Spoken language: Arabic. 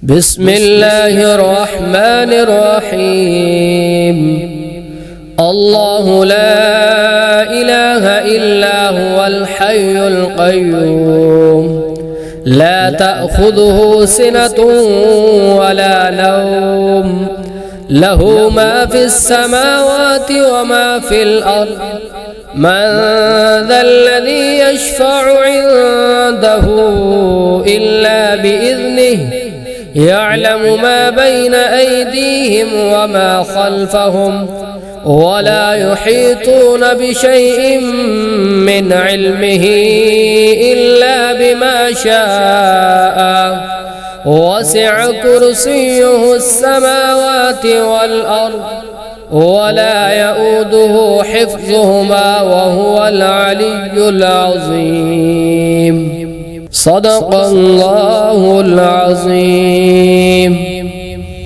بسم الله الرحمن الرحيم. الله لا إله إلا هو الحي القيوم لا تأخذه سنة ولا نوم له ما في السماوات وما في الأرض من ذا الذي يشفع عنده إلا بإذنه يعلم ما بين أيديهم وما خلفهم ولا يحيطون بشيء من علمه إلا بما شاء وسع كرسيه السماوات والأرض ولا يؤوده حفظهما وهو العلي العظيم. صدق الله العظيم.